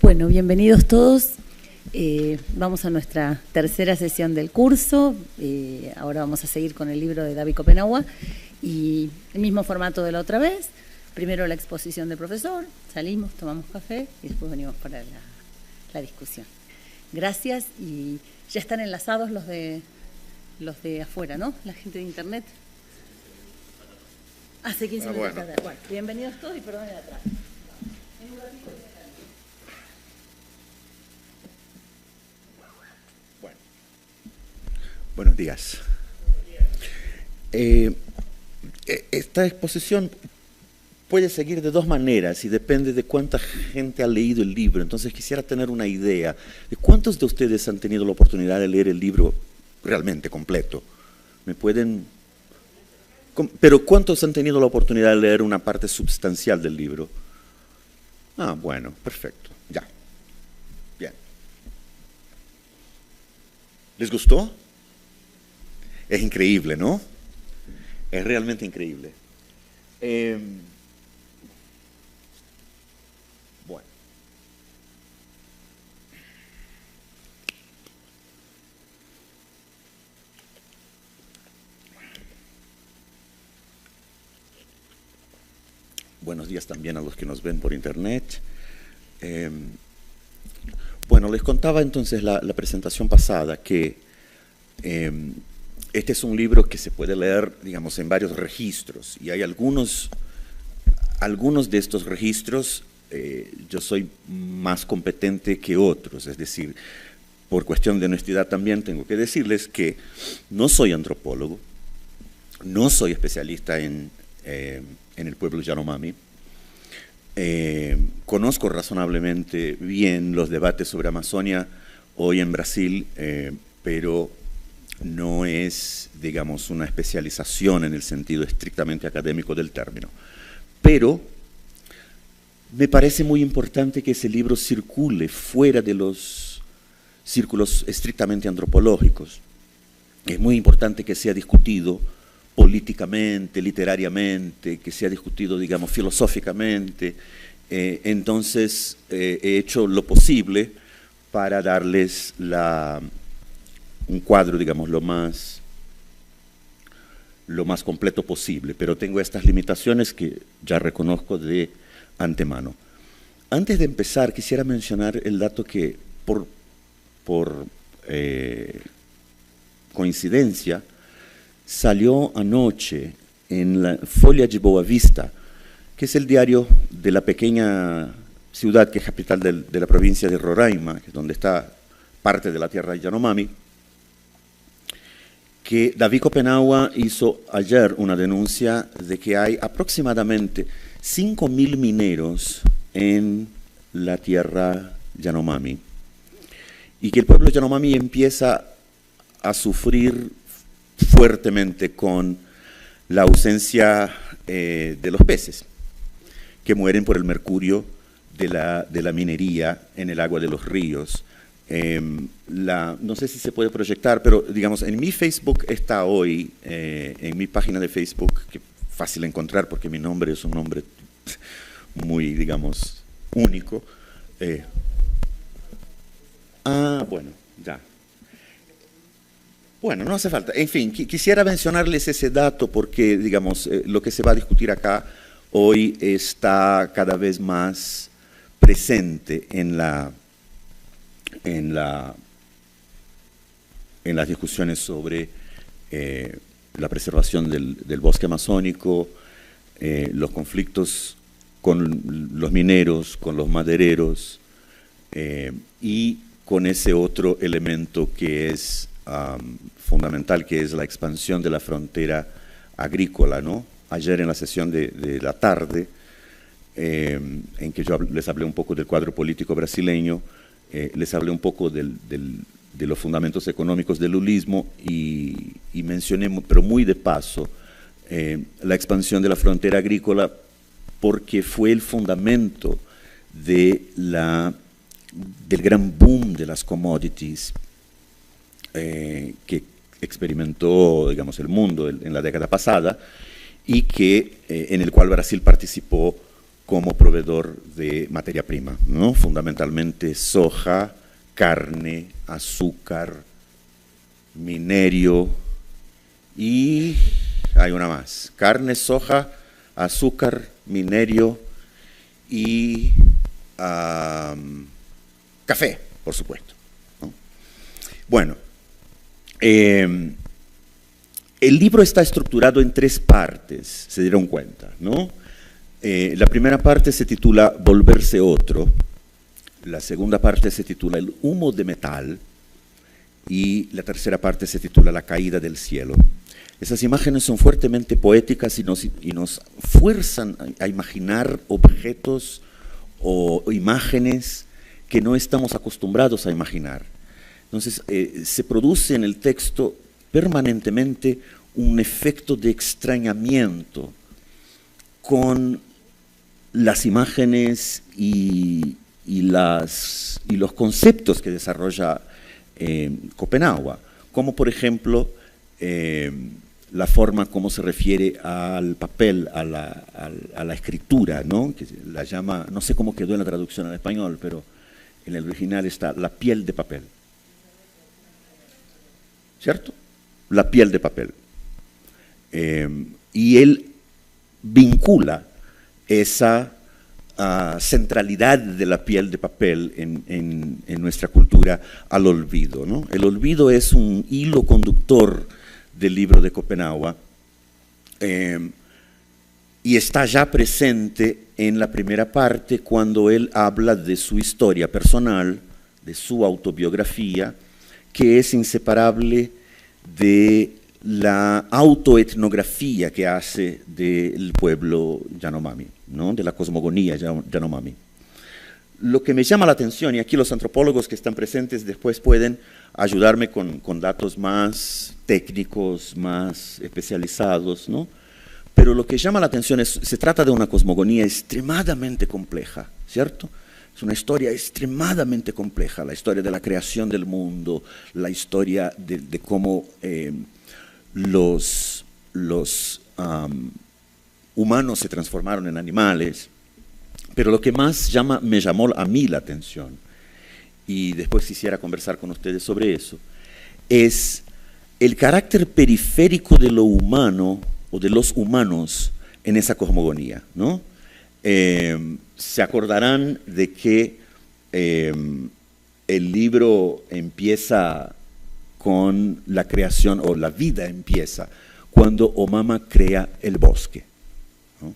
Bueno, bienvenidos todos. Vamos a nuestra tercera sesión del curso. Ahora vamos a seguir con el libro de David Copenhague y el mismo formato de la otra vez. Primero la exposición del profesor, salimos, tomamos café y después venimos para la discusión. Gracias, y ya están enlazados los de afuera, ¿no? La gente de internet. Hace 15 minutos. Bueno, bienvenidos todos y perdón de atrás. En un ratito. Buenos días. Esta exposición puede seguir de dos maneras y depende de cuánta gente ha leído el libro. Entonces quisiera tener una idea de cuántos de ustedes han tenido la oportunidad de leer el libro realmente completo. ¿Me pueden...? Pero ¿cuántos han tenido la oportunidad de leer una parte sustancial del libro? Ah, bueno, perfecto, ya. Bien. ¿Les gustó? Es increíble, ¿no? Es realmente increíble. Bueno. Buenos días también a los que nos ven por internet. Bueno, les contaba entonces la presentación pasada que este es un libro que se puede leer, digamos, en varios registros, y hay algunos de estos registros yo soy más competente que otros, es decir, por cuestión de honestidad también tengo que decirles que no soy antropólogo, no soy especialista en el pueblo Yanomami, conozco razonablemente bien los debates sobre Amazonia hoy en Brasil, pero no es, digamos, una especialización en el sentido estrictamente académico del término. Pero me parece muy importante que ese libro circule fuera de los círculos estrictamente antropológicos. Es muy importante que sea discutido políticamente, literariamente, que sea discutido, digamos, filosóficamente. Entonces, he hecho lo posible para darles un cuadro, digamos, lo más completo posible, pero tengo estas limitaciones que ya reconozco de antemano. Antes de empezar, quisiera mencionar el dato que, por coincidencia, salió anoche en la Folha de Boa Vista, que es el diario de la pequeña ciudad que es capital de la provincia de Roraima, que es donde está parte de la tierra de Yanomami, que David Copenhague hizo ayer una denuncia de que hay aproximadamente 5.000 mineros en la tierra Yanomami y que el pueblo Yanomami empieza a sufrir fuertemente con la ausencia de los peces que mueren por el mercurio de la minería en el agua de los ríos. No sé si se puede proyectar, pero digamos, en mi Facebook está hoy, en mi página de Facebook, que es fácil encontrar porque mi nombre es un nombre muy, digamos, único. Bueno, ya. Bueno, no hace falta. En fin, quisiera mencionarles ese dato porque, digamos, lo que se va a discutir acá hoy está cada vez más presente en las discusiones sobre la preservación del bosque amazónico, los conflictos con los mineros, con los madereros, y con ese otro elemento que es fundamental, que es la expansión de la frontera agrícola, ¿no? Ayer en la sesión de la tarde, en que yo les hablé un poco del cuadro político brasileño, les hablé un poco de los fundamentos económicos del lulismo y mencioné, pero muy de paso, la expansión de la frontera agrícola porque fue el fundamento del gran boom de las commodities que experimentó, digamos, el mundo en la década pasada y en el cual Brasil participó como proveedor de materia prima, ¿no? Fundamentalmente soja, carne, azúcar, minerio y hay una más: carne, soja, azúcar, minerio y café, por supuesto, ¿no? Bueno, el libro está estructurado en 3 partes, se dieron cuenta, ¿no? La primera parte se titula Volverse otro, la segunda parte se titula El humo de metal y la tercera parte se titula La caída del cielo. Esas imágenes son fuertemente poéticas y nos fuerzan a imaginar objetos o imágenes que no estamos acostumbrados a imaginar. Entonces, se produce en el texto permanentemente un efecto de extrañamiento con las imágenes y los conceptos que desarrolla Copenhague, como por ejemplo la forma como se refiere al papel, a la escritura, ¿no? Que la llama, no sé cómo quedó en la traducción al español, pero en el original está la piel de papel, ¿cierto? La piel de papel. Y él vincula esa centralidad de la piel de papel en nuestra cultura al olvido, ¿no? El olvido es un hilo conductor del libro de Copenhague y está ya presente en la primera parte cuando él habla de su historia personal, de su autobiografía, que es inseparable de la autoetnografía que hace del pueblo Yanomami, ¿no? De la cosmogonía Yanomami. Lo que me llama la atención, y aquí los antropólogos que están presentes después pueden ayudarme con datos más técnicos, más especializados, ¿no? Pero lo que llama la atención se trata de una cosmogonía extremadamente compleja, ¿cierto? Es una historia extremadamente compleja, la historia de la creación del mundo, la historia de cómo los humanos se transformaron en animales. Pero lo que más me llamó a mí la atención, y después quisiera conversar con ustedes sobre eso, es el carácter periférico de lo humano o de los humanos en esa cosmogonía, ¿no? Se acordarán de que el libro empieza con la creación, o la vida empieza cuando Omama crea el bosque, ¿no?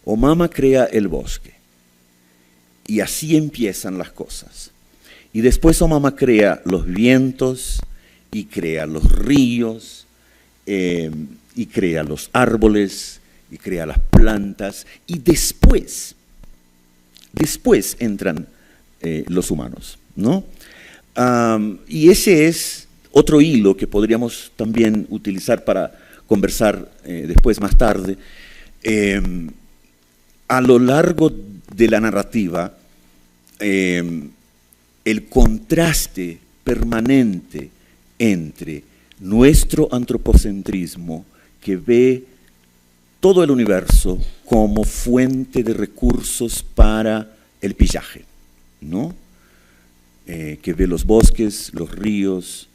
Omama crea el bosque. Y así empiezan las cosas. Y después Omama crea los vientos, y crea los ríos, y crea los árboles, y crea las plantas, y después entran los humanos, ¿no? Y ese es otro hilo que podríamos también utilizar para conversar después, más tarde. A lo largo de la narrativa, el contraste permanente entre nuestro antropocentrismo, que ve todo el universo como fuente de recursos para el pillaje, ¿no? Que ve los bosques, los ríos,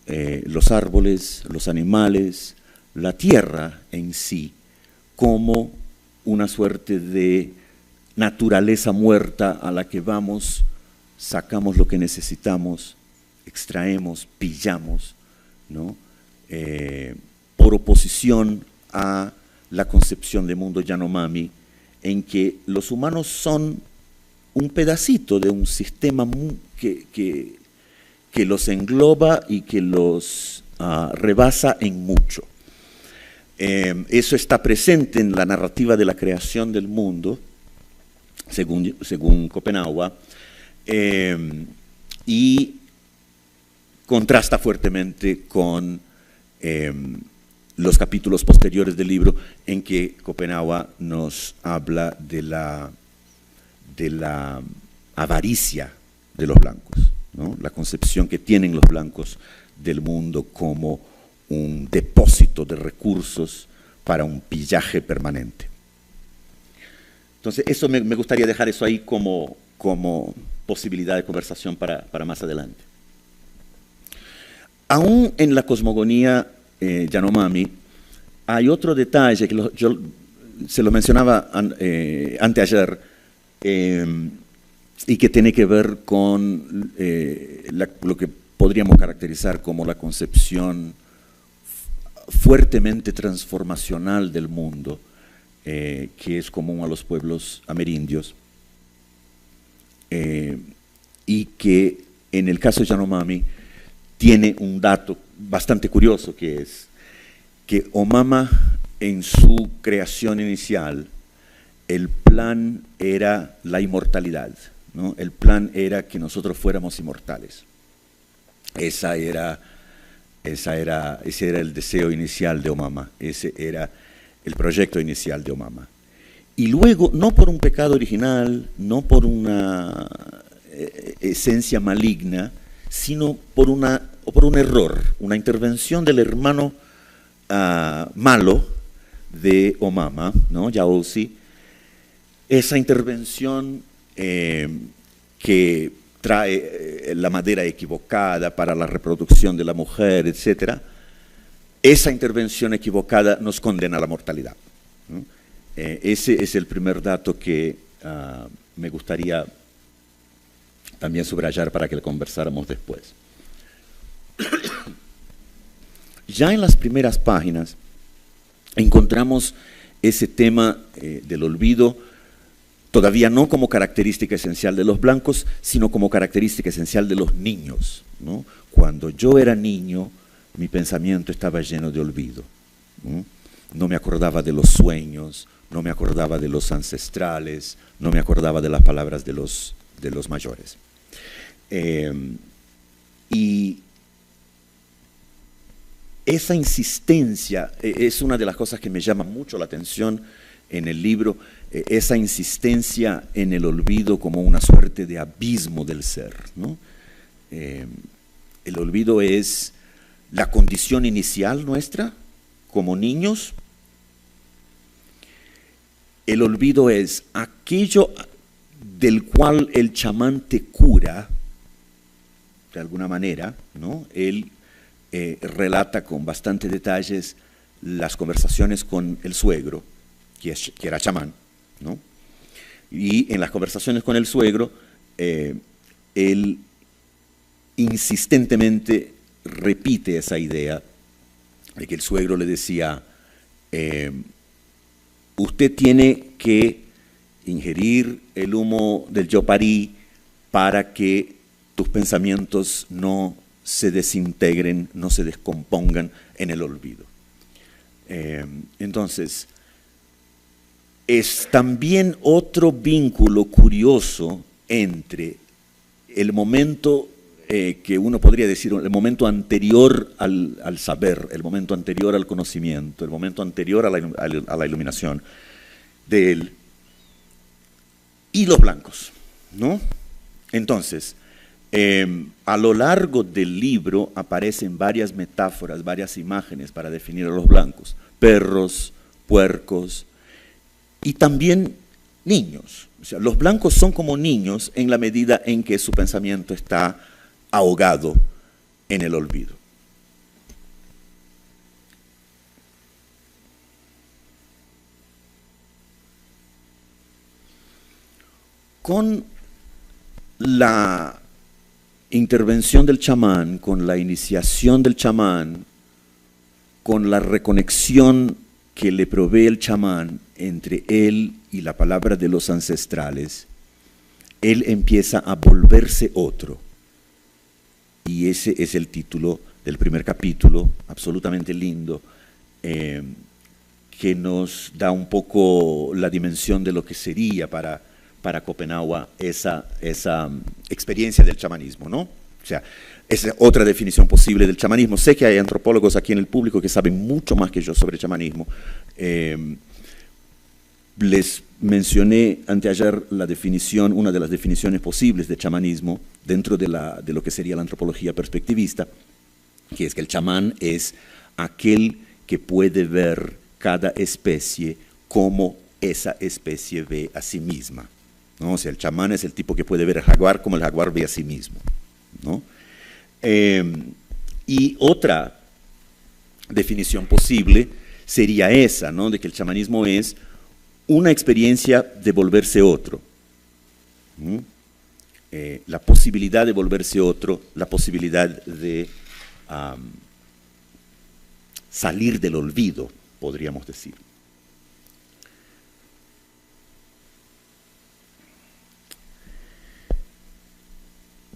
los árboles, los animales, la tierra en sí, como una suerte de naturaleza muerta a la que vamos, sacamos lo que necesitamos, extraemos, pillamos, ¿no? Por oposición a la concepción de mundo Yanomami, en que los humanos son un pedacito de un sistema que los engloba y que los rebasa en mucho. Eso está presente en la narrativa de la creación del mundo, según Copenhague, y contrasta fuertemente con los capítulos posteriores del libro, en que Copenhague nos habla de la avaricia de los blancos, ¿no? La concepción que tienen los blancos del mundo como un depósito de recursos para un pillaje permanente. Entonces, eso me gustaría dejar eso ahí como posibilidad de conversación para más adelante. Aún en la cosmogonía Yanomami, hay otro detalle que yo se lo mencionaba anteayer, y que tiene que ver con lo que podríamos caracterizar como la concepción fuertemente transformacional del mundo, que es común a los pueblos amerindios, y que en el caso de Yanomami tiene un dato bastante curioso, que es que Omama, en su creación inicial, el plan era la inmortalidad, ¿no? El plan era que nosotros fuéramos inmortales. Ese era el deseo inicial de Omama, ese era el proyecto inicial de Omama. Y luego, no por un pecado original, no por una esencia maligna, sino por un error, una intervención del hermano malo de Omama, ¿no? Yaosi. Esa intervención que trae la madera equivocada para la reproducción de la mujer, etc., esa intervención equivocada nos condena a la mortalidad, ¿no? Ese es el primer dato que me gustaría también subrayar para que lo conversáramos después. Ya en las primeras páginas encontramos ese tema del olvido, todavía no como característica esencial de los blancos, sino como característica esencial de los niños, ¿no? Cuando yo era niño, mi pensamiento estaba lleno de olvido, ¿no? No me acordaba de los sueños, no me acordaba de los ancestrales, no me acordaba de las palabras de los mayores. Y esa insistencia es una de las cosas que me llama mucho la atención en el libro, esa insistencia en el olvido como una suerte de abismo del ser, ¿no? El olvido es la condición inicial nuestra como niños. El olvido es aquello del cual el chamán te cura, de alguna manera, ¿no? Él relata con bastante detalles las conversaciones con el suegro, que era chamán, ¿no? Y en las conversaciones con el suegro, él insistentemente repite esa idea de que el suegro le decía, usted tiene que ingerir el humo del yoparí para que tus pensamientos no se desintegren, no se descompongan en el olvido. Entonces, es también otro vínculo curioso entre el momento que uno podría decir, el momento anterior al saber, el momento anterior al conocimiento, el momento anterior a la iluminación de él, y los blancos, ¿no? Entonces, a lo largo del libro aparecen varias metáforas, varias imágenes para definir a los blancos: perros, puercos y también niños. O sea, los blancos son como niños en la medida en que su pensamiento está ahogado en el olvido. Con la intervención del chamán, con la iniciación del chamán, con la reconexión que le provee el chamán entre él y la palabra de los ancestrales, él empieza a volverse otro. Y ese es el título del primer capítulo, absolutamente lindo, que nos da un poco la dimensión de lo que sería para Copenhague esa experiencia del chamanismo, ¿no? O sea, esa es otra definición posible del chamanismo. Sé que hay antropólogos aquí en el público que saben mucho más que yo sobre chamanismo. Les mencioné anteayer la definición, una de las definiciones posibles de chamanismo dentro de lo que sería la antropología perspectivista, que es que el chamán es aquel que puede ver cada especie como esa especie ve a sí misma, ¿no? O sea, el chamán es el tipo que puede ver al jaguar como el jaguar ve a sí mismo, ¿no? Y otra definición posible sería esa, ¿no? De que el chamanismo es una experiencia de volverse otro, ¿no? La posibilidad de volverse otro, la posibilidad de salir del olvido, podríamos decir.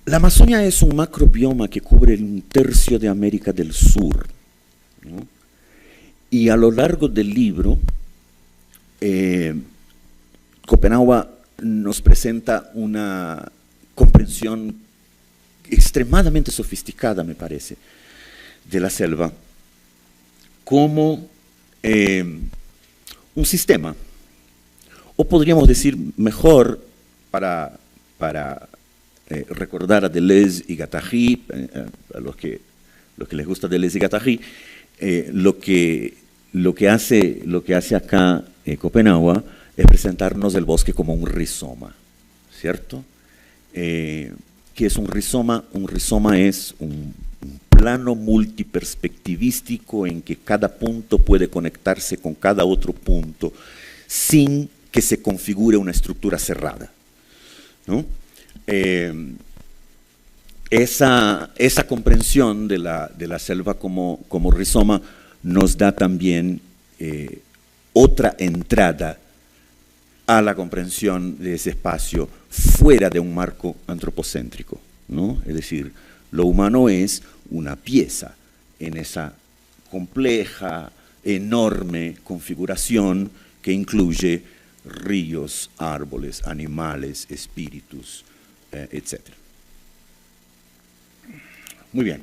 La Amazonia es un macrobioma que cubre un tercio de América del Sur, ¿no? Y a lo largo del libro, Copenhague nos presenta una comprensión extremadamente sofisticada, me parece, de la selva, como un sistema, o podríamos decir mejor, para recordar a Deleuze y Guattari, a los que les gusta Deleuze y Guattari, lo que hace acá Copenhague es presentarnos el bosque como un rizoma, ¿cierto? ¿Qué es un rizoma? Un rizoma es un plano multiperspectivístico en que cada punto puede conectarse con cada otro punto sin que se configure una estructura cerrada, ¿no? Esa comprensión de la selva como rizoma nos da también otra entrada a la comprensión de ese espacio fuera de un marco antropocéntrico, ¿no? Es decir, lo humano es una pieza en esa compleja, enorme configuración que incluye ríos, árboles, animales, espíritus, etc. Muy bien.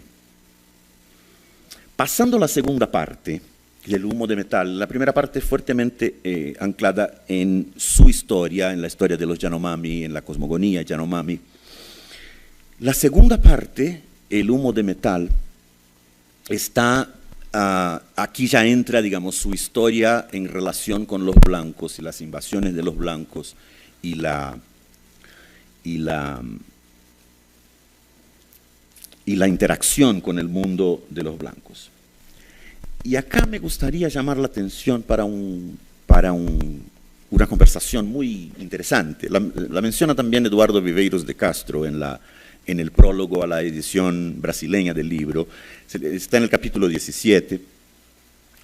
Pasando a la segunda parte, del humo de metal, la primera parte es fuertemente anclada en su historia, en la historia de los Yanomami, en la cosmogonía Yanomami. La segunda parte, el humo de metal, está, aquí ya entra, digamos, su historia en relación con los blancos y las invasiones de los blancos y la interacción con el mundo de los blancos. Y acá me gustaría llamar la atención para una conversación muy interesante. La menciona también Eduardo Viveiros de Castro en el prólogo a la edición brasileña del libro. Está en el capítulo 17,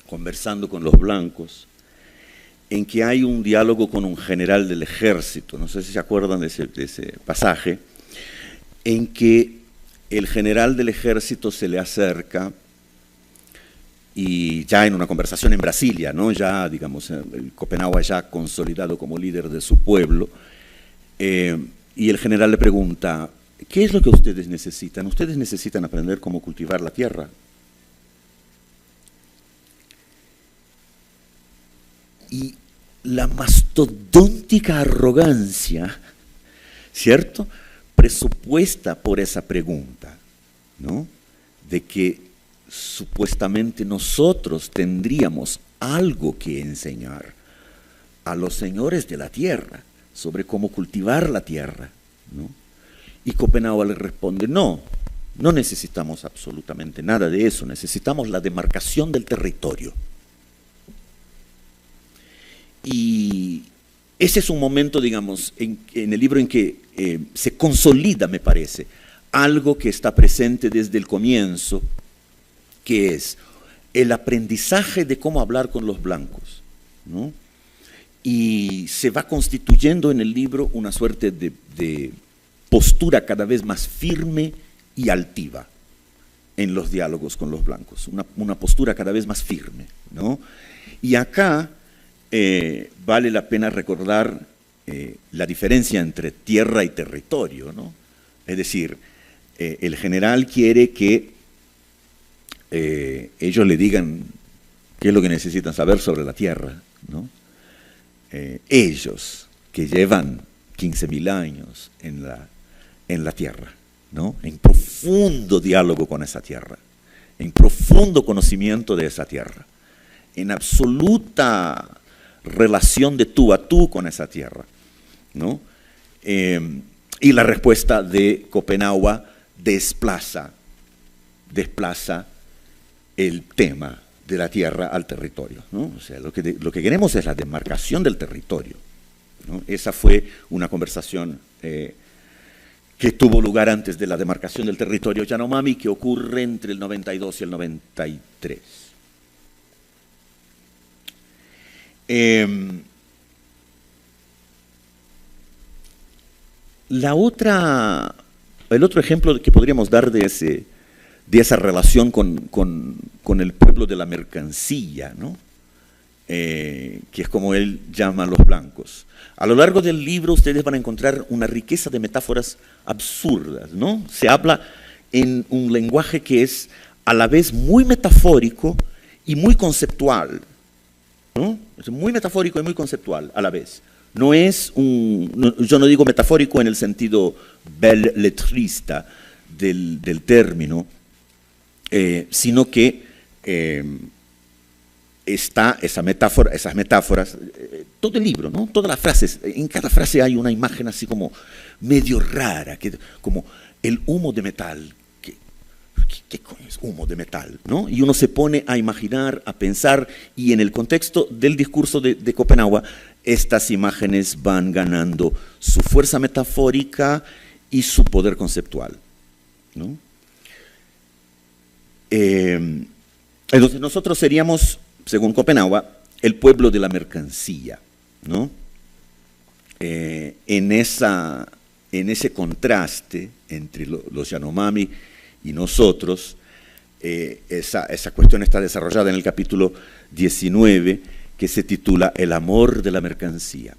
conversando con los blancos, en que hay un diálogo con un general del ejército, no sé si se acuerdan de ese pasaje, en que el general del ejército se le acerca y ya en una conversación en Brasilia, ¿no? Ya, digamos, el Copenhague ya consolidado como líder de su pueblo, y el general le pregunta, ¿qué es lo que ustedes necesitan? ¿Ustedes necesitan aprender cómo cultivar la tierra? Y la mastodóntica arrogancia, ¿cierto?, presupuesta por esa pregunta, ¿no?, de que supuestamente nosotros tendríamos algo que enseñar a los señores de la tierra sobre cómo cultivar la tierra, ¿no? Y Copenhague le responde, no necesitamos absolutamente nada de eso, necesitamos la demarcación del territorio. Y ese es un momento, digamos, en el libro en que se consolida, me parece, algo que está presente desde el comienzo, que es el aprendizaje de cómo hablar con los blancos, ¿no? Y se va constituyendo en el libro una suerte de postura cada vez más firme y altiva en los diálogos con los blancos, una postura cada vez más firme, ¿no? Y acá vale la pena recordar la diferencia entre tierra y territorio, ¿no? Es decir, el general quiere que ellos le digan qué es lo que necesitan saber sobre la tierra, ¿no? Ellos, que llevan 15.000 años en la tierra, ¿no?, en profundo diálogo con esa tierra, en profundo conocimiento de esa tierra, en absoluta relación de tú a tú con esa tierra, ¿no? Y la respuesta de Copenhague desplaza el tema de la tierra al territorio, ¿no? O sea, lo que queremos es la demarcación del territorio, ¿no? Esa fue una conversación que tuvo lugar antes de la demarcación del territorio Yanomami, que ocurre entre el 92 y el 93. El otro ejemplo que podríamos dar de esa relación con el pueblo de la mercancía, ¿no? Que es como él llama a los blancos. A lo largo del libro ustedes van a encontrar una riqueza de metáforas absurdas, ¿no? Se habla en un lenguaje que es a la vez muy metafórico y muy conceptual, ¿no? Es muy metafórico y muy conceptual a la vez. No es yo no digo metafórico en el sentido belletrista del término, sino que está esas metáforas, todo el libro, ¿no? Todas las frases, en cada frase hay una imagen así como medio rara, como el humo de metal. ¿Qué coño es humo de metal? ¿No? Y uno se pone a imaginar, a pensar, y en el contexto del discurso de Copenhague, estas imágenes van ganando su fuerza metafórica y su poder conceptual, ¿no? Entonces nosotros seríamos, según Copenhague, el pueblo de la mercancía, ¿no? En ese contraste entre los Yanomami y nosotros, esa cuestión está desarrollada en el capítulo 19, que se titula El amor de la mercancía.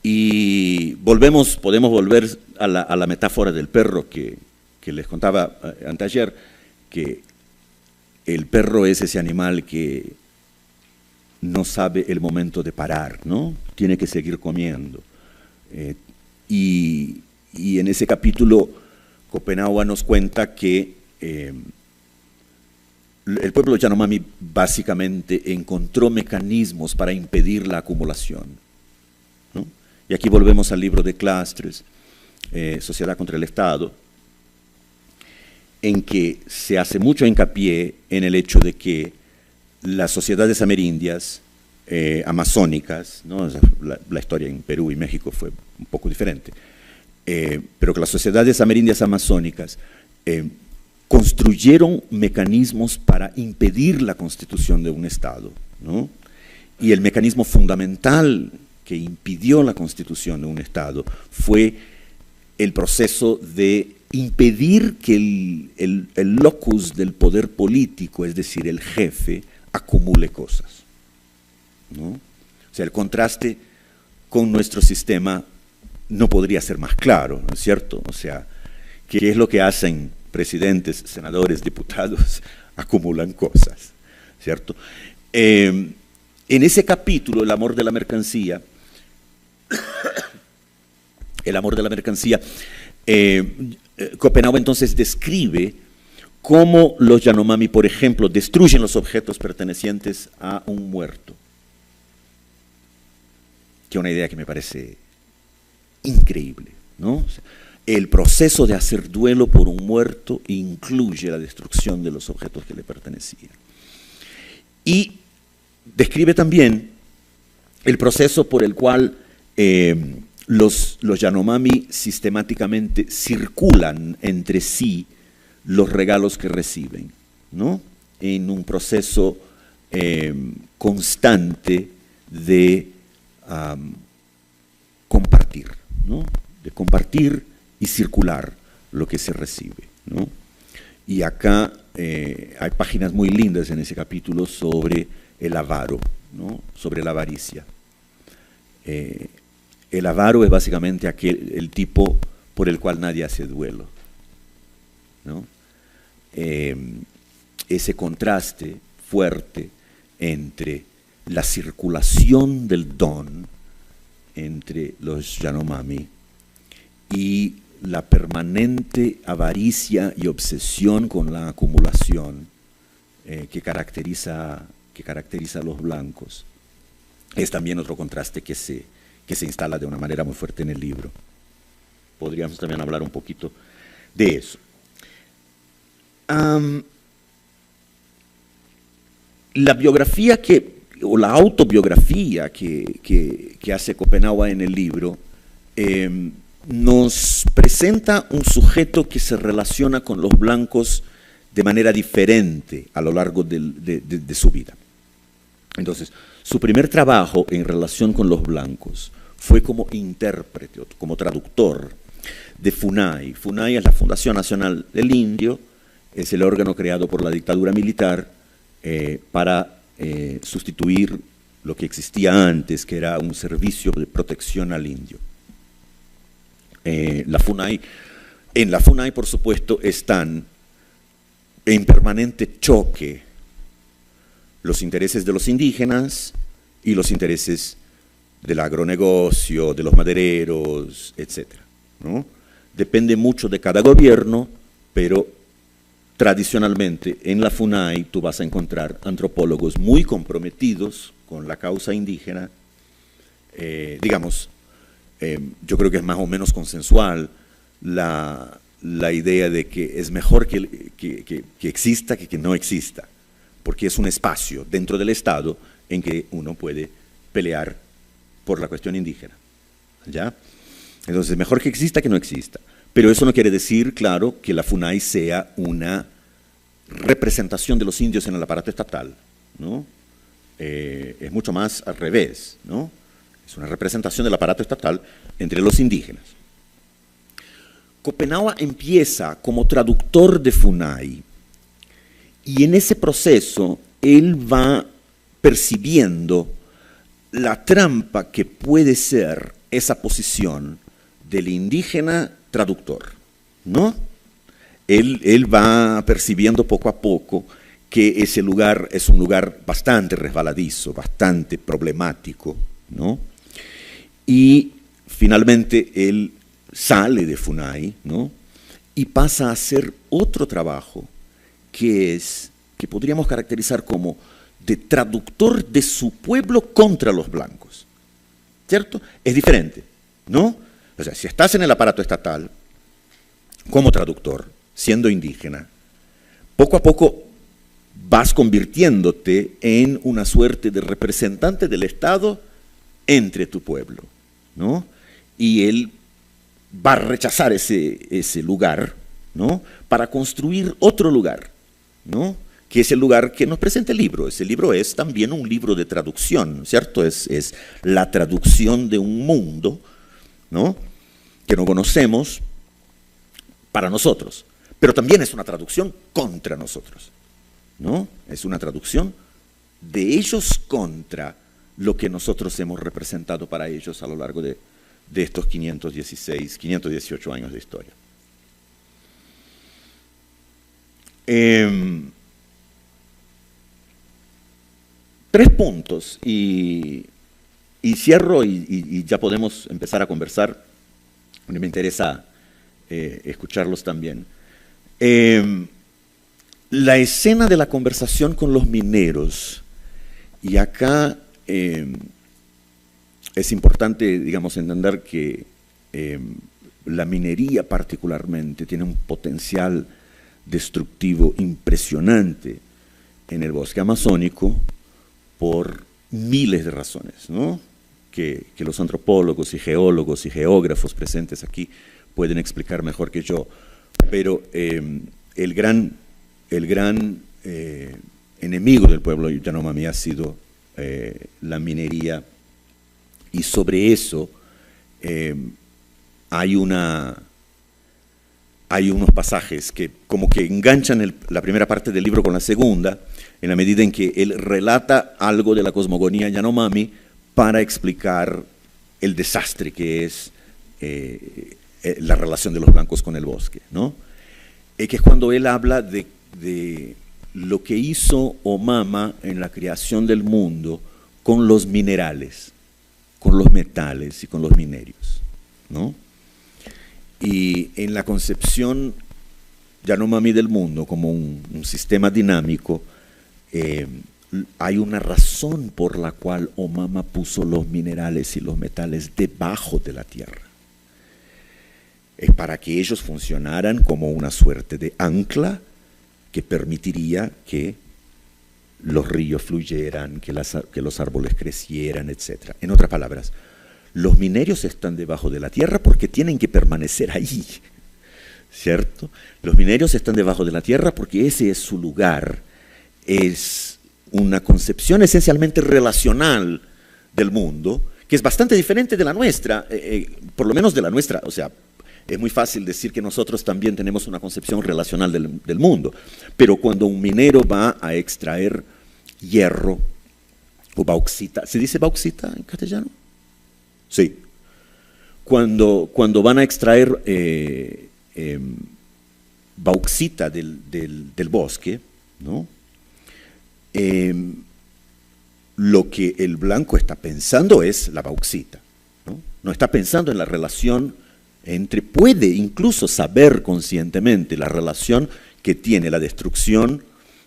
Y podemos volver a la metáfora del perro que les contaba anteayer, que el perro es ese animal que no sabe el momento de parar, ¿no? Tiene que seguir comiendo. Y en ese capítulo, Copenhague nos cuenta que el pueblo Yanomami básicamente encontró mecanismos para impedir la acumulación, ¿no? Y aquí volvemos al libro de Clastres, Sociedad contra el Estado, en que se hace mucho hincapié en el hecho de que las sociedades amerindias, amazónicas, ¿no? La historia en Perú y México fue un poco diferente, pero que las sociedades amerindias amazónicas construyeron mecanismos para impedir la constitución de un Estado, ¿no? Y el mecanismo fundamental que impidió la constitución de un Estado fue el proceso de impedir que el locus del poder político, es decir, el jefe, acumule cosas, ¿no? O sea, el contraste con nuestro sistema no podría ser más claro, ¿no es cierto? O sea, ¿qué es lo que hacen presidentes, senadores, diputados? Acumulan cosas, ¿cierto? En ese capítulo, el amor de la mercancía, Copenhague entonces describe cómo los Yanomami, por ejemplo, destruyen los objetos pertenecientes a un muerto, que es una idea que me parece increíble, ¿no? O sea, el proceso de hacer duelo por un muerto incluye la destrucción de los objetos que le pertenecían. Y describe también el proceso por el cual los Yanomami sistemáticamente circulan entre sí los regalos que reciben, ¿no? En un proceso constante de compartir, ¿no? De compartir y circular lo que se recibe, ¿no? Y acá hay páginas muy lindas en ese capítulo sobre el avaro, ¿no? Sobre la avaricia. El avaro es básicamente el tipo por el cual nadie hace duelo, ¿no? Ese contraste fuerte entre la circulación del don entre los Yanomami y la permanente avaricia y obsesión con la acumulación que caracteriza a los blancos, es también otro contraste que se instala de una manera muy fuerte en el libro. Podríamos también hablar un poquito de eso. La biografía o la autobiografía que hace Copenhague en el libro nos presenta un sujeto que se relaciona con los blancos de manera diferente a lo largo de su vida. Entonces, su primer trabajo en relación con los blancos fue como intérprete, como traductor de FUNAI. FUNAI es la Fundación Nacional del Indio, es el órgano creado por la dictadura militar para sustituir lo que existía antes, que era un servicio de protección al indio. En la FUNAI, por supuesto, están en permanente choque los intereses de los indígenas y los intereses del agronegocio, de los madereros, etc., ¿no? Depende mucho de cada gobierno, pero tradicionalmente en la FUNAI tú vas a encontrar antropólogos muy comprometidos con la causa indígena. Yo creo que es más o menos consensual la idea de que es mejor que exista que no exista, porque es un espacio dentro del Estado en que uno puede pelear por la cuestión indígena, ¿ya? Entonces, mejor que exista que no exista. Pero eso no quiere decir, claro, que la FUNAI sea una representación de los indios en el aparato estatal, ¿no? Es mucho más al revés, ¿no? Es una representación del aparato estatal entre los indígenas. Copenhague empieza como traductor de FUNAI y en ese proceso él va percibiendo la trampa que puede ser esa posición del indígena traductor, ¿no? Él va percibiendo poco a poco que ese lugar es un lugar bastante resbaladizo, bastante problemático, ¿no? Y finalmente él sale de FUNAI, ¿no? Y pasa a hacer otro trabajo que podríamos caracterizar como de traductor de su pueblo contra los blancos, ¿cierto? Es diferente, ¿no? O sea, si estás en el aparato estatal como traductor, siendo indígena, poco a poco vas convirtiéndote en una suerte de representante del Estado entre tu pueblo, ¿no? Y él va a rechazar ese lugar, ¿no? Para construir otro lugar, ¿no? Que es el lugar que nos presenta el libro. Ese libro es también un libro de traducción, ¿cierto? Es la traducción de un mundo, ¿no? Que no conocemos para nosotros, pero también es una traducción contra nosotros, ¿no? Es una traducción de ellos contra lo que nosotros hemos representado para ellos a lo largo de estos 518 años de historia. Tres puntos y cierro y ya podemos empezar a conversar. Me interesa escucharlos también. La escena de la conversación con los mineros, y acá es importante, digamos, entender que la minería particularmente tiene un potencial destructivo impresionante en el bosque amazónico por miles de razones, ¿no? Que los antropólogos y geólogos y geógrafos presentes aquí pueden explicar mejor que yo, pero el gran enemigo del pueblo Yanomami ha sido la minería, y sobre eso hay unos pasajes que como que enganchan la primera parte del libro con la segunda, en la medida en que él relata algo de la cosmogonía Yanomami para explicar el desastre que es la relación de los blancos con el bosque, ¿no? Que es cuando él habla de lo que hizo Omama en la creación del mundo con los minerales, con los metales y con los minerios, ¿no? Y en la concepción Yanomami del mundo como un sistema dinámico, hay una razón por la cual Omama puso los minerales y los metales debajo de la tierra. Es para que ellos funcionaran como una suerte de ancla que permitiría que los ríos fluyeran, que los árboles crecieran, etc. En otras palabras, los minerios están debajo de la tierra porque tienen que permanecer ahí, ¿cierto? Los minerios están debajo de la tierra porque ese es su lugar. Es una concepción esencialmente relacional del mundo, que es bastante diferente de la nuestra, por lo menos de la nuestra. O sea, es muy fácil decir que nosotros también tenemos una concepción relacional del mundo, pero cuando un minero va a extraer hierro o bauxita, ¿se dice bauxita en castellano? Sí. Cuando van a extraer bauxita del bosque, ¿no? Lo que el blanco está pensando es la bauxita, ¿no? No está pensando en la relación puede incluso saber conscientemente la relación que tiene la destrucción,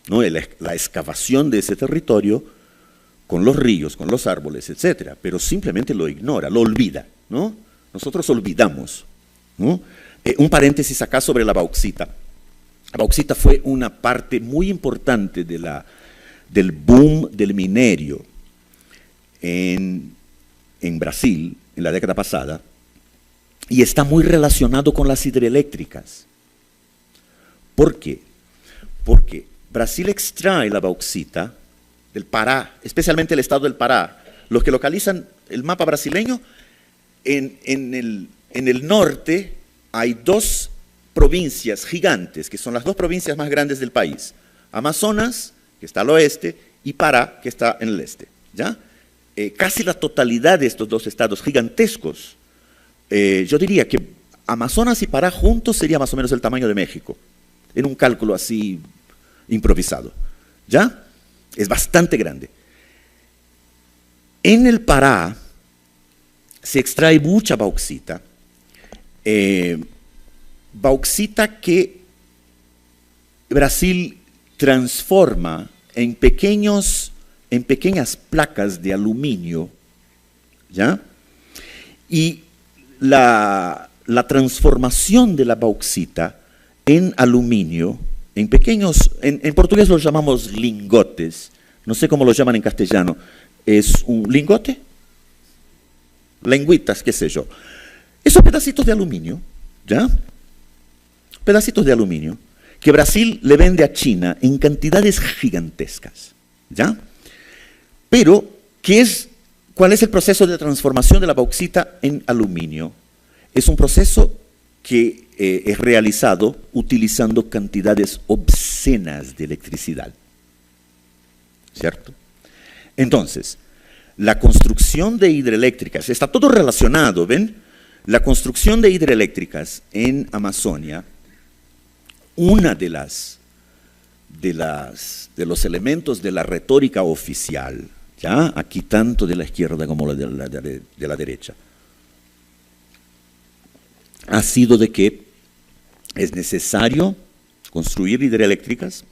¿no? la excavación de ese territorio con los ríos, con los árboles, etc. Pero simplemente lo ignora, lo olvida, ¿no? Nosotros olvidamos, ¿no? Un paréntesis acá sobre la bauxita. La bauxita fue una parte muy importante del boom del minerio en Brasil en la década pasada, y está muy relacionado con las hidroeléctricas. ¿Por qué? Porque Brasil extrae la bauxita del Pará, especialmente el estado del Pará. Los que localizan el mapa brasileño, en el norte hay dos provincias gigantes, que son las dos provincias más grandes del país. Amazonas, que está al oeste, y Pará, que está en el este, ¿ya? Casi la totalidad de estos dos estados gigantescos, yo diría que Amazonas y Pará juntos sería más o menos el tamaño de México, en un cálculo así improvisado, ¿ya? Es bastante grande. En el Pará se extrae mucha bauxita, bauxita que Brasil transforma en pequeñas placas de aluminio, ¿ya? Y la transformación de la bauxita en aluminio, en pequeños, en portugués los llamamos lingotes, no sé cómo lo llaman en castellano, ¿es un lingote? Lengüitas, qué sé yo. Esos pedacitos de aluminio, ¿ya? Pedacitos de aluminio, que Brasil le vende a China en cantidades gigantescas, ¿ya? Pero, ¿cuál es el proceso de transformación de la bauxita en aluminio? Es un proceso que es realizado utilizando cantidades obscenas de electricidad, ¿cierto? Entonces, la construcción de hidroeléctricas, está todo relacionado, ¿ven? La construcción de hidroeléctricas en Amazonia, una de los elementos de la retórica oficial, ¿ya? Aquí tanto de la izquierda como de la derecha, ha sido de que es necesario construir hidroeléctricas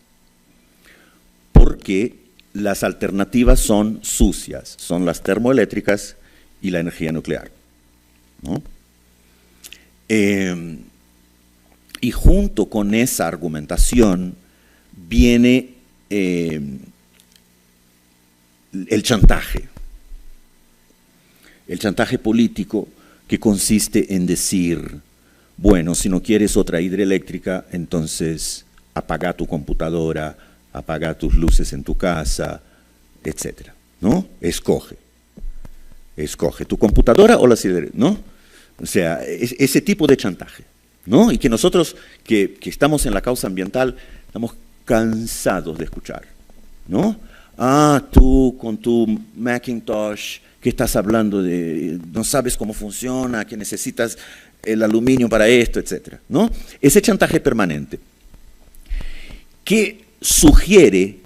porque las alternativas son sucias, son las termoeléctricas y la energía nuclear, ¿no? Y junto con esa argumentación viene el chantaje político, que consiste en decir, bueno, si no quieres otra hidroeléctrica, entonces apaga tu computadora, apaga tus luces en tu casa, etcétera, ¿no? Escoge tu computadora o las hidroeléctricas, ¿no? O sea, ese tipo de chantaje, ¿no? Y que nosotros que estamos en la causa ambiental estamos cansados de escuchar, ¿no? Ah, tú con tu Macintosh, que estás hablando de, no sabes cómo funciona, que necesitas el aluminio para esto, etcétera, ¿no? Ese chantaje permanente, que sugiere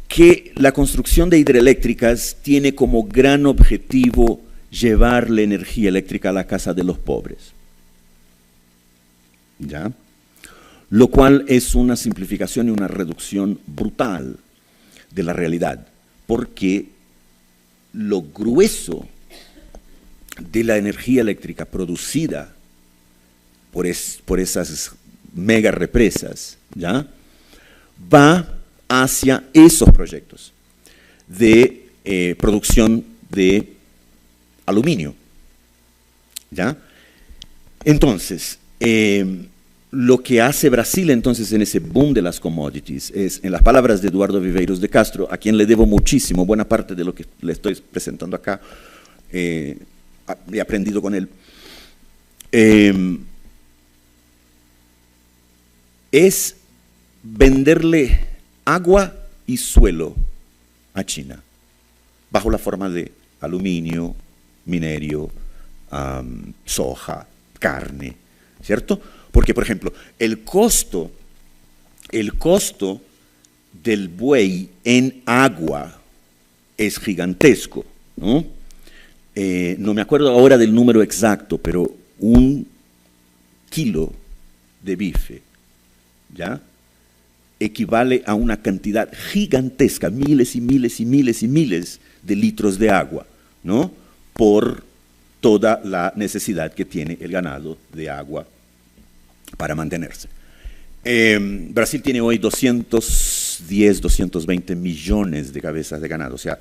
que la construcción de hidroeléctricas tiene como gran objetivo llevarle energía eléctrica a la casa de los pobres, ¿ya? Lo cual es una simplificación y una reducción brutal de la realidad, porque lo grueso de la energía eléctrica producida por esas mega represas, ¿ya?, va hacia esos proyectos de producción de aluminio, ¿ya? Entonces, lo que hace Brasil entonces en ese boom de las commodities es, en las palabras de Eduardo Viveiros de Castro, a quien le debo muchísimo, buena parte de lo que le estoy presentando acá, he aprendido con él, es venderle agua y suelo a China, bajo la forma de aluminio, minerio, soja, carne, ¿cierto? Porque, por ejemplo, el costo del buey en agua es gigantesco, ¿no? No me acuerdo ahora del número exacto, pero 1 kilo de bife, ¿ya?, equivale a una cantidad gigantesca, miles y miles y miles y miles de litros de agua, ¿no?, por toda la necesidad que tiene el ganado de agua para mantenerse. Brasil tiene hoy 210, 220 millones de cabezas de ganado, o sea,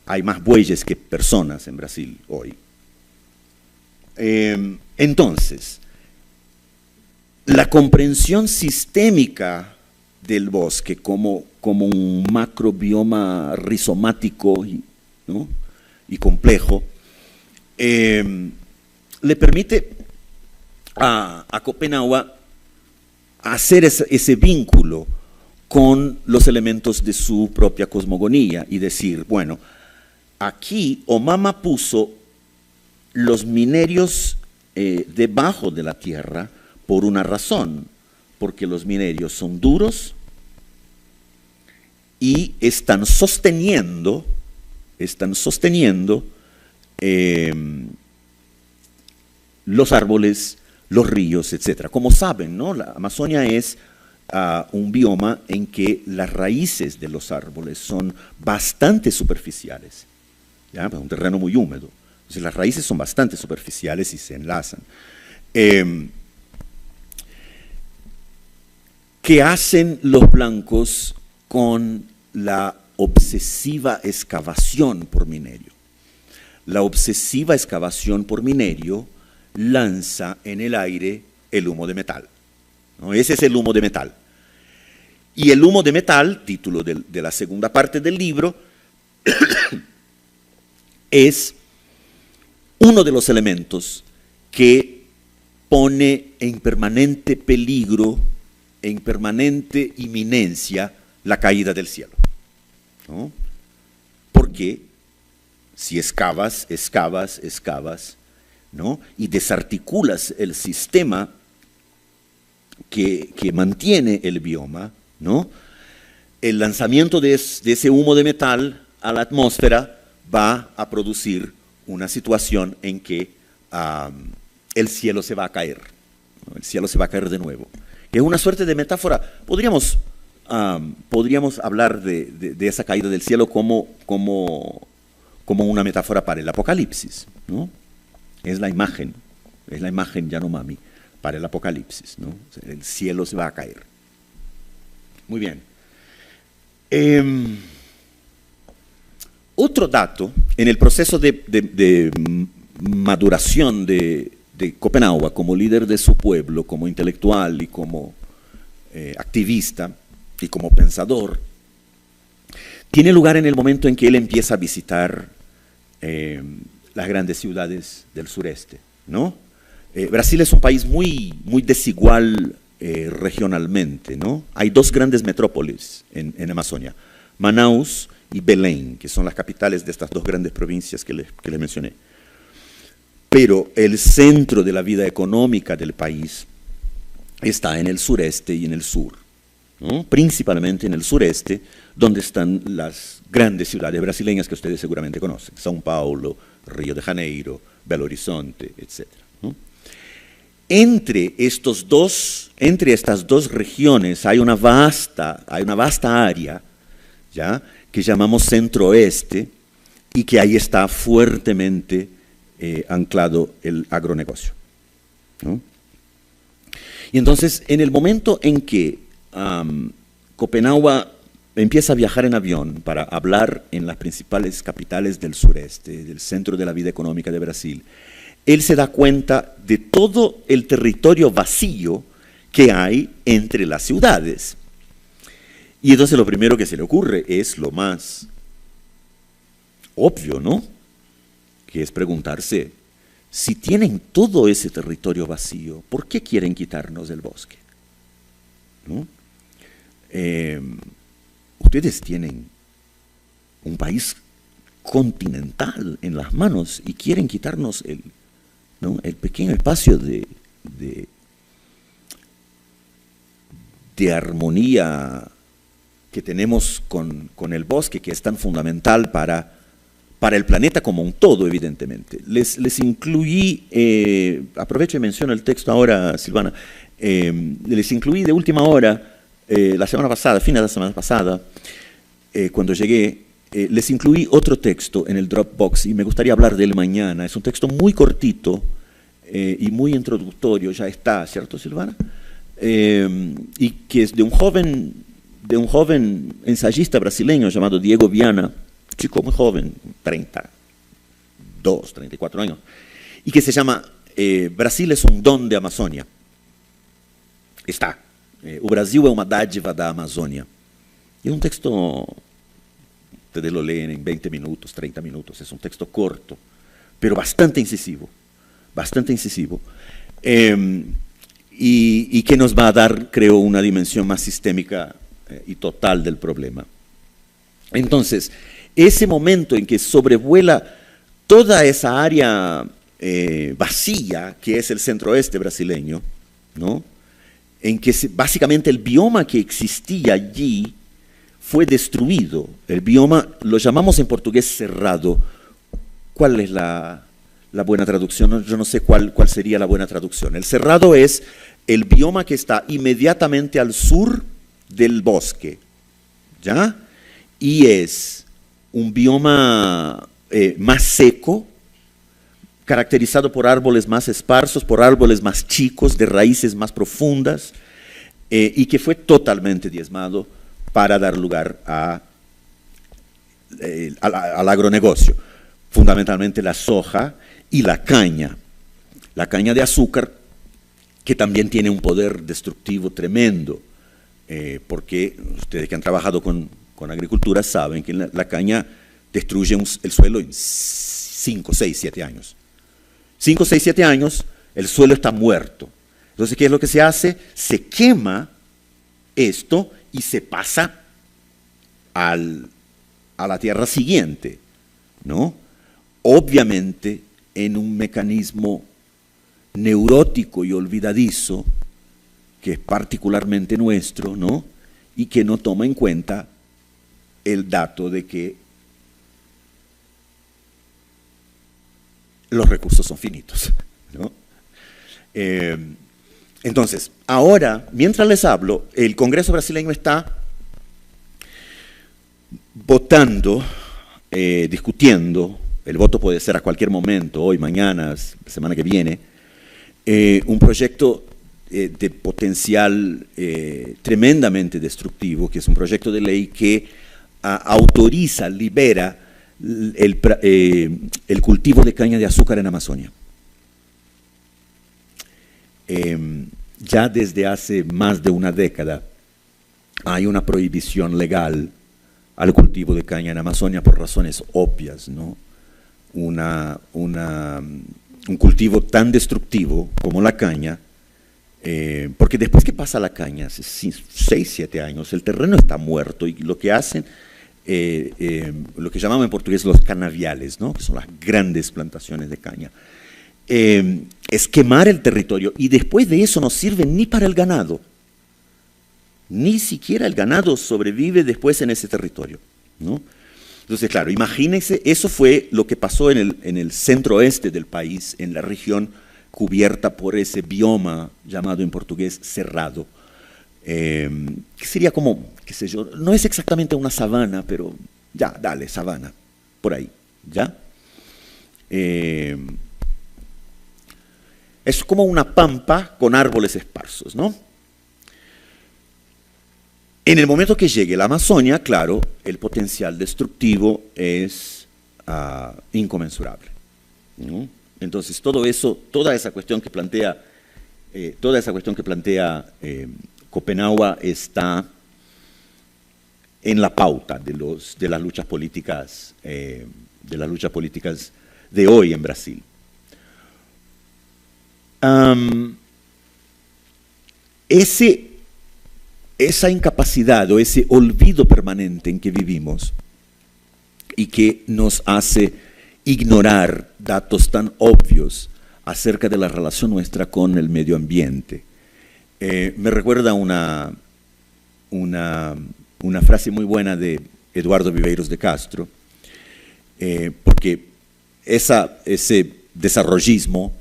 hay más bueyes que personas en Brasil hoy. Entonces, la comprensión sistémica del bosque como un macrobioma rizomático, ¿no?, y complejo, le permite a Copenhague hacer ese vínculo con los elementos de su propia cosmogonía y decir, bueno, aquí Omama puso los minerios debajo de la tierra por una razón, porque los minerios son duros y están sosteniendo los árboles, los ríos, etc. Como saben, ¿no?, la Amazonia es un bioma en que las raíces de los árboles son bastante superficiales, ¿ya?, un terreno muy húmedo. Entonces las raíces son bastante superficiales y se enlazan. ¿Qué hacen los blancos con la obsesiva excavación por minerio? La obsesiva excavación por minerio lanza en el aire el humo de metal, ¿no? Ese es el humo de metal. Y el humo de metal, título de la segunda parte del libro, es uno de los elementos que pone en permanente peligro, en permanente inminencia, la caída del cielo, ¿no? Porque si excavas, ¿no?, y desarticulas el sistema que mantiene el bioma, ¿no?, el lanzamiento de ese humo de metal a la atmósfera va a producir una situación en que el cielo se va a caer, ¿no?, el cielo se va a caer de nuevo. Es una suerte de metáfora. Podríamos hablar de esa caída del cielo como una metáfora para el Apocalipsis, ¿no? Es la imagen Yanomami para el Apocalipsis, ¿no? O sea, el cielo se va a caer. Muy bien. Otro dato, en el proceso de maduración de Copenhague como líder de su pueblo, como intelectual y como activista y como pensador, tiene lugar en el momento en que él empieza a visitar las grandes ciudades del sureste, ¿no? Brasil es un país muy desigual regionalmente, ¿no? Hay 2 grandes metrópolis en Amazonia, Manaus y Belém, que son las capitales de estas 2 grandes provincias que les mencioné. Pero el centro de la vida económica del país está en el sureste y en el sur, ¿no? Principalmente en el sureste, donde están las grandes ciudades brasileñas que ustedes seguramente conocen, São Paulo, Río de Janeiro, Belo Horizonte, etc., ¿no? Entre estas 2 regiones hay una vasta área ¿ya? Que llamamos centro-oeste, y que ahí está fuertemente anclado el agronegocio, ¿no? Y entonces, en el momento en que Copenhague empieza a viajar en avión para hablar en las principales capitales del sureste, del centro de la vida económica de Brasil, él se da cuenta de todo el territorio vacío que hay entre las ciudades. Y entonces lo primero que se le ocurre es lo más obvio, ¿no? Que es preguntarse, si tienen todo ese territorio vacío, ¿por qué quieren quitarnos el bosque? ¿No? Ustedes tienen un país continental en las manos y quieren quitarnos ¿no? el pequeño espacio de armonía que tenemos con el bosque, que es tan fundamental para el planeta como un todo, evidentemente. Les incluí, aprovecho y menciono el texto ahora, Silvana, les incluí de última hora, la semana pasada, fines de la semana pasada, cuando llegué, les incluí otro texto en el Dropbox y me gustaría hablar de él mañana. Es un texto muy cortito y muy introductorio, ya está, ¿cierto, Silvana? Y que es de un joven ensayista brasileño llamado Diego Viana, chico muy joven, 32, 34 años, y que se llama Brasil es un don de Amazônia. Está. O Brasil é uma dádiva da Amazônia. Es un texto, ustedes lo leen en 20 minutos, 30 minutos, es un texto corto, pero bastante incisivo, y que nos va a dar, creo, una dimensión más sistémica y total del problema. Entonces, ese momento en que sobrevuela toda esa área vacía que es el centro-oeste brasileño, ¿no? En que básicamente el bioma que existía allí fue destruido. El bioma lo llamamos en portugués cerrado. ¿Cuál es la buena traducción? Yo no sé cuál sería la buena traducción. El cerrado es el bioma que está inmediatamente al sur del bosque, ¿ya? Y es un bioma más seco, caracterizado por árboles más esparsos, por árboles más chicos, de raíces más profundas, y que fue totalmente diezmado para dar lugar al agronegocio, fundamentalmente la soja y la caña de azúcar, que también tiene un poder destructivo tremendo, porque ustedes que han trabajado con agricultura saben que la caña destruye el suelo en 5, 6, 7 años. 5, 6, 7 años, el suelo está muerto. Entonces, ¿qué es lo que se hace? Se quema esto y se pasa a la tierra siguiente, ¿no? Obviamente, en un mecanismo neurótico y olvidadizo, que es particularmente nuestro, ¿no? Y que no toma en cuenta el dato de que los recursos son finitos, ¿no? Entonces, ahora, mientras les hablo, el Congreso brasileño está votando, discutiendo, el voto puede ser a cualquier momento, hoy, mañana, semana que viene, un proyecto de potencial tremendamente destructivo, que es un proyecto de ley que autoriza, libera el cultivo de caña de azúcar en Amazonia. Ya desde hace más de una década hay una prohibición legal al cultivo de caña en Amazonia por razones obvias, ¿no? Un cultivo tan destructivo como la caña, porque después que pasa la caña, hace 6, 7 años, el terreno está muerto y lo que hacen, lo que llamamos en portugués los canaviales, ¿no? Que son las grandes plantaciones de caña, es quemar el territorio y después de eso no sirve ni para el ganado. Ni siquiera el ganado sobrevive después en ese territorio, ¿no? Entonces, claro, imagínense, eso fue lo que pasó en el centro-oeste del país, en la región cubierta por ese bioma llamado en portugués cerrado. que sería como, qué sé yo, no es exactamente una sabana, pero ya, dale, sabana, por ahí, ¿ya? Es como una pampa con árboles esparsos, ¿no? En el momento que llegue la Amazonia, claro, el potencial destructivo es inconmensurable, ¿no? Entonces, todo eso, toda esa cuestión que plantea Copenhague está en la pauta de las luchas políticas de hoy en Brasil. Esa incapacidad o ese olvido permanente en que vivimos y que nos hace ignorar datos tan obvios acerca de la relación nuestra con el medio ambiente. Me recuerda una frase muy buena de Eduardo Viveiros de Castro, porque ese desarrollismo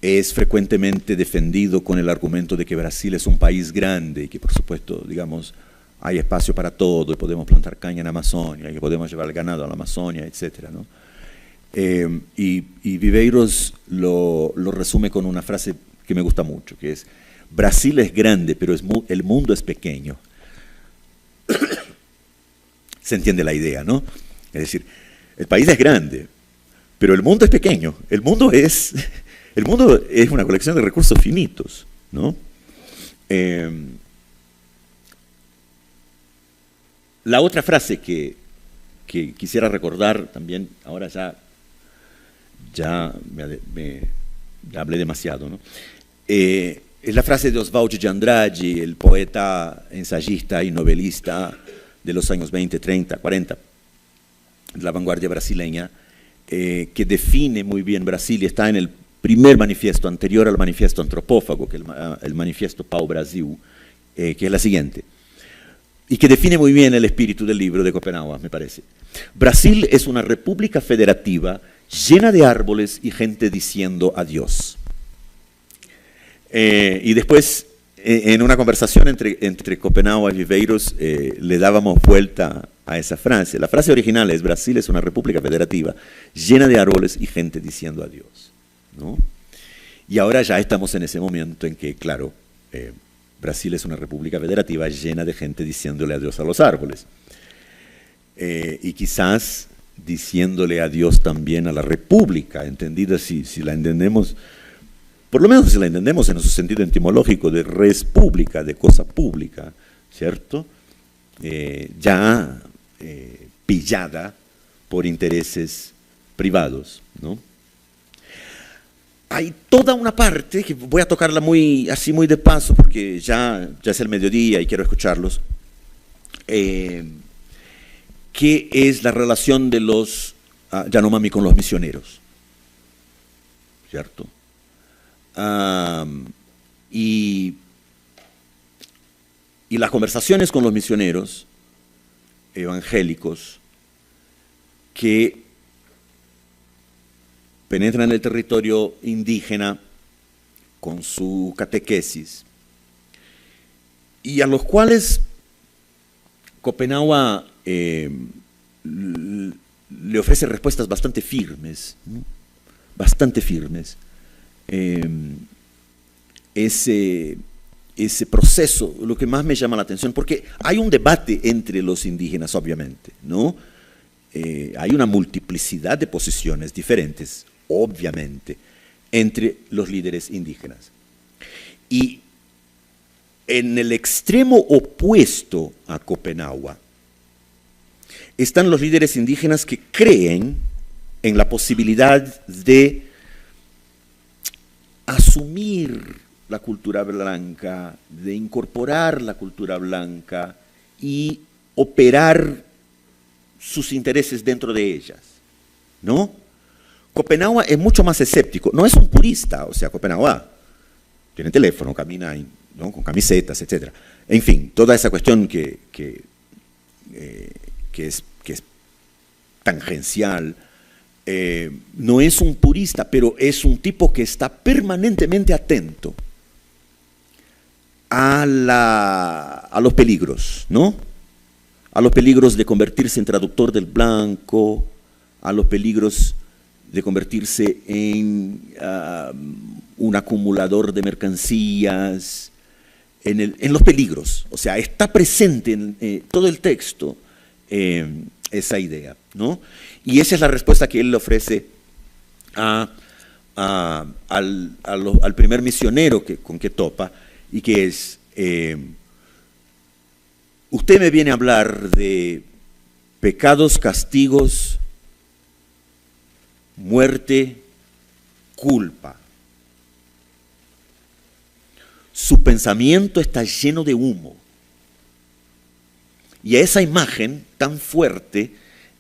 es frecuentemente defendido con el argumento de que Brasil es un país grande y que, por supuesto, digamos, hay espacio para todo y podemos plantar caña en Amazonia y que podemos llevar el ganado a la Amazonia, etc., ¿no? Y Viveiros lo resume con una frase que me gusta mucho, que es: Brasil es grande, pero el mundo es pequeño. Se entiende la idea, ¿no? Es decir, el país es grande, pero el mundo es pequeño. El mundo es una colección de recursos finitos, ¿no? La otra frase que quisiera recordar también, ahora ya hablé demasiado, ¿no? Es la frase de Oswald de Andrade, el poeta, ensayista y novelista de los años 20, 30, 40, de la vanguardia brasileña, que define muy bien Brasil y está en el primer manifiesto anterior al manifiesto antropófago, que es el manifiesto Pau Brasil, que es la siguiente, y que define muy bien el espíritu del libro de Copenhague, me parece. Brasil es una república federativa llena de árboles y gente diciendo adiós. Y después, en una conversación entre Copenhague y Viveiros, le dábamos vuelta a esa frase. La frase original es: Brasil es una república federativa llena de árboles y gente diciendo adiós, ¿no? Y ahora ya estamos en ese momento en que, claro, Brasil es una república federativa llena de gente diciéndole adiós a los árboles. Y quizás diciéndole adiós también a la república, entendida si la entendemos, por lo menos si la entendemos en su sentido etimológico de res pública, de cosa pública, ¿cierto? Ya pillada por intereses privados, ¿no? Hay toda una parte, que voy a tocarla muy de paso, porque ya es el mediodía y quiero escucharlos, que es la relación de los Yanomami con los misioneros, ¿cierto? Y las conversaciones con los misioneros evangélicos que penetran en el territorio indígena con su catequesis y a los cuales Copenhague le ofrece respuestas bastante firmes, ¿no? Bastante firmes. Ese proceso, lo que más me llama la atención, porque hay un debate entre los indígenas, obviamente, ¿no? Hay una multiplicidad de posiciones diferentes, obviamente, entre los líderes indígenas. Y en el extremo opuesto a Copenhague están los líderes indígenas que creen en la posibilidad de asumir la cultura blanca, de incorporar la cultura blanca y operar sus intereses dentro de ellas, ¿no? Copenhague es mucho más escéptico, no es un purista, o sea, Copenhague tiene teléfono, camina, ¿no?, con camisetas, etc. En fin, toda esa cuestión que es tangencial, no es un purista, pero es un tipo que está permanentemente atento a los peligros, ¿no? A los peligros de convertirse en traductor del blanco, a los peligros de convertirse en un acumulador de mercancías, en los peligros. O sea, está presente en todo el texto esa idea, ¿no? Y esa es la respuesta que él le ofrece al primer misionero con que topa, y que es, usted me viene a hablar de pecados, castigos, muerte, culpa. Su pensamiento está lleno de humo. Y a esa imagen tan fuerte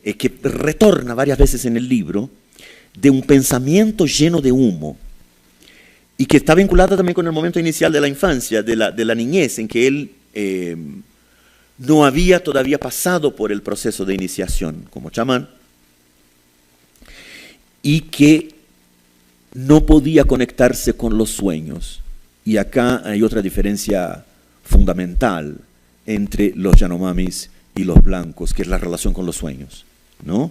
que retorna varias veces en el libro, de un pensamiento lleno de humo, y que está vinculada también con el momento inicial de la infancia, de la niñez, en que él no había todavía pasado por el proceso de iniciación como chamán, y que no podía conectarse con los sueños. Y acá hay otra diferencia fundamental entre los Yanomamis y los blancos, que es la relación con los sueños, ¿no?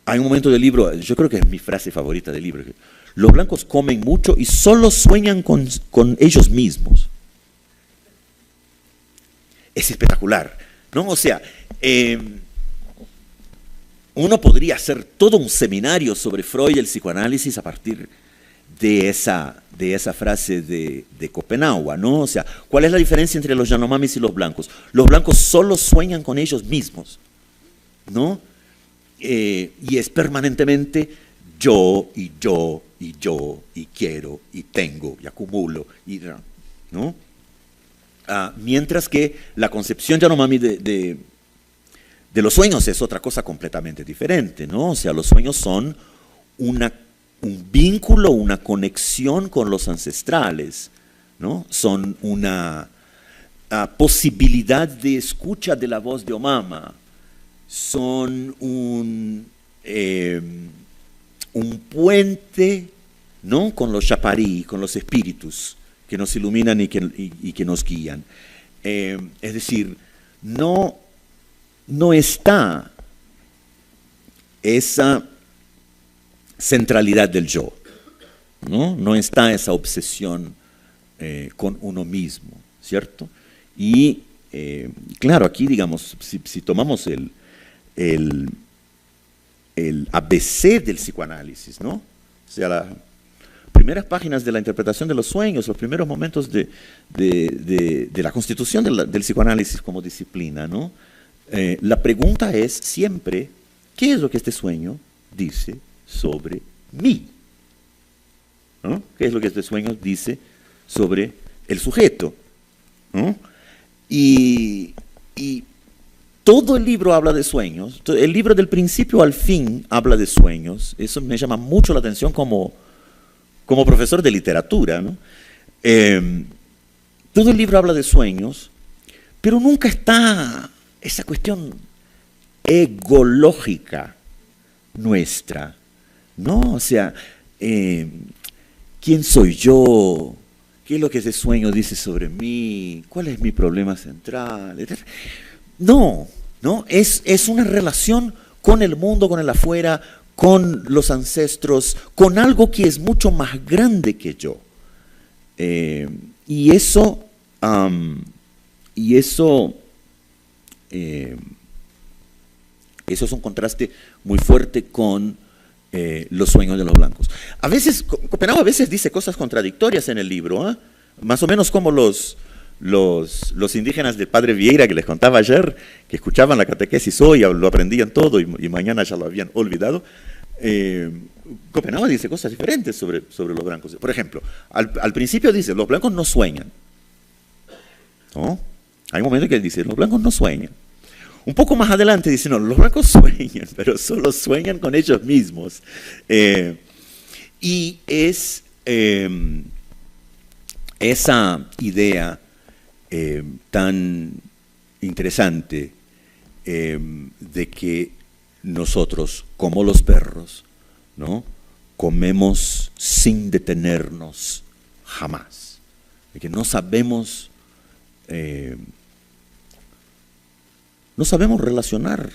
Hay un momento del libro, yo creo que es mi frase favorita del libro, que los blancos comen mucho y solo sueñan con ellos mismos. Es espectacular, ¿no? O sea, uno podría hacer todo un seminario sobre Freud y el psicoanálisis a partir de esa frase de Copenhague, ¿no? O sea, ¿cuál es la diferencia entre los Yanomamis y los blancos? Los blancos solo sueñan con ellos mismos, ¿no? Y es permanentemente yo, y yo, y yo, y quiero, y tengo, y acumulo, ¿no? Mientras que la concepción Yanomami de los sueños es otra cosa completamente diferente, ¿no? O sea, los sueños son un vínculo, una conexión con los ancestrales, ¿no? Son una posibilidad de escucha de la voz de Omama, son un puente, ¿no? Con los chaparí, con los espíritus que nos iluminan y que nos guían. Es decir, no está esa centralidad del yo, no está esa obsesión con uno mismo, ¿cierto? Y claro, aquí digamos, si tomamos el ABC del psicoanálisis, ¿no? O sea, las primeras páginas de la interpretación de los sueños, los primeros momentos de la constitución del psicoanálisis como disciplina, ¿no? La pregunta es siempre, ¿qué es lo que este sueño dice sobre mí? ¿No? ¿Qué es lo que este sueño dice sobre el sujeto? ¿No? Y todo el libro habla de sueños. El libro del principio al fin habla de sueños. Eso me llama mucho la atención como profesor de literatura, ¿no? Todo el libro habla de sueños, pero nunca está esa cuestión egológica nuestra, ¿no? O sea, ¿quién soy yo? ¿Qué es lo que ese sueño dice sobre mí? ¿Cuál es mi problema central? No, es una relación con el mundo, con el afuera, con los ancestros, con algo que es mucho más grande que yo. Y eso es un contraste muy fuerte con los sueños de los blancos. A veces, Copenhague a veces dice cosas contradictorias en el libro, ¿eh? Más o menos como los indígenas del padre Vieira que les contaba ayer, que escuchaban la catequesis hoy, lo aprendían todo y mañana ya lo habían olvidado. Copenhague dice cosas diferentes sobre los blancos. Por ejemplo, al principio dice, los blancos no sueñan, ¿no? Hay un momento que él dice, los blancos no sueñan. Un poco más adelante dice, no, los blancos sueñan, pero solo sueñan con ellos mismos. Y es esa idea tan interesante de que nosotros, como los perros, ¿no? comemos sin detenernos jamás, de que no sabemos relacionar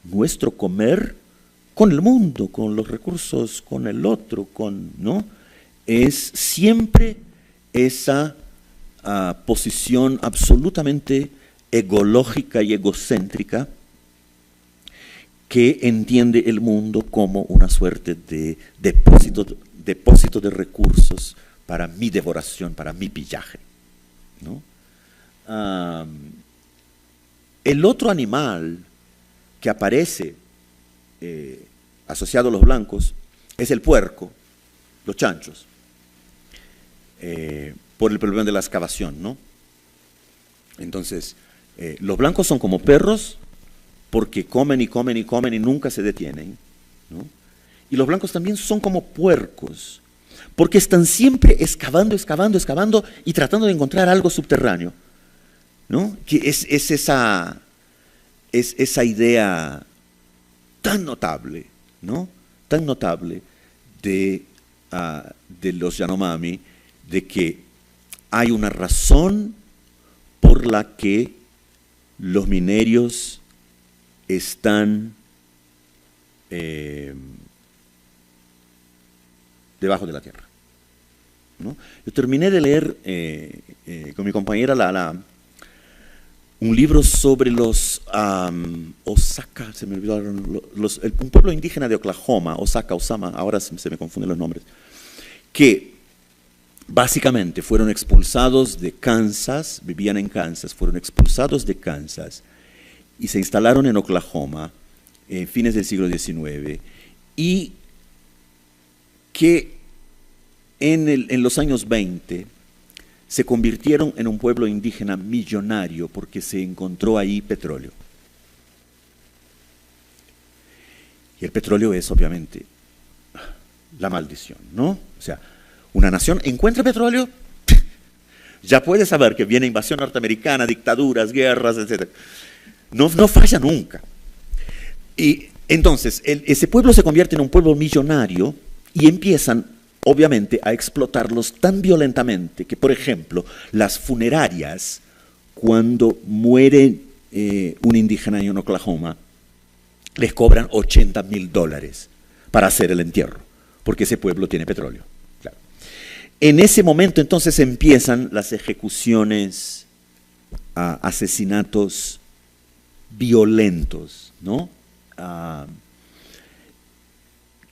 nuestro comer con el mundo, con los recursos, con el otro, ¿no? Es siempre esa posición absolutamente egológica y egocéntrica que entiende el mundo como una suerte de depósito de recursos para mi devoración, para mi pillaje, ¿no? El otro animal que aparece asociado a los blancos es el puerco, los chanchos, por el problema de la excavación, ¿no? Entonces, los blancos son como perros porque comen y comen y comen y nunca se detienen, ¿no? Y los blancos también son como puercos porque están siempre excavando, excavando, excavando y tratando de encontrar algo subterráneo, ¿no? Que es esa idea tan notable, ¿no? Tan notable de los Yanomami, de que hay una razón por la que los minerios están debajo de la tierra, ¿no? Yo terminé de leer con mi compañera un libro sobre los Osaka, se me olvidaron, un pueblo indígena de Oklahoma, Osama, ahora se me confunden los nombres, que básicamente fueron expulsados de Kansas, vivían en Kansas, fueron expulsados de Kansas y se instalaron en Oklahoma en fines del siglo XIX, y que en los años 20 se convirtieron en un pueblo indígena millonario porque se encontró ahí petróleo. Y el petróleo es obviamente la maldición, ¿no? O sea, una nación encuentra petróleo, ya puede saber que viene invasión norteamericana, dictaduras, guerras, etc. No falla nunca. Y entonces, ese pueblo se convierte en un pueblo millonario y empiezan, obviamente, a explotarlos tan violentamente que, por ejemplo, las funerarias, cuando muere un indígena en Oklahoma, les cobran $80,000 para hacer el entierro, porque ese pueblo tiene petróleo. Claro. En ese momento, entonces, empiezan las ejecuciones, asesinatos violentos, ¿no?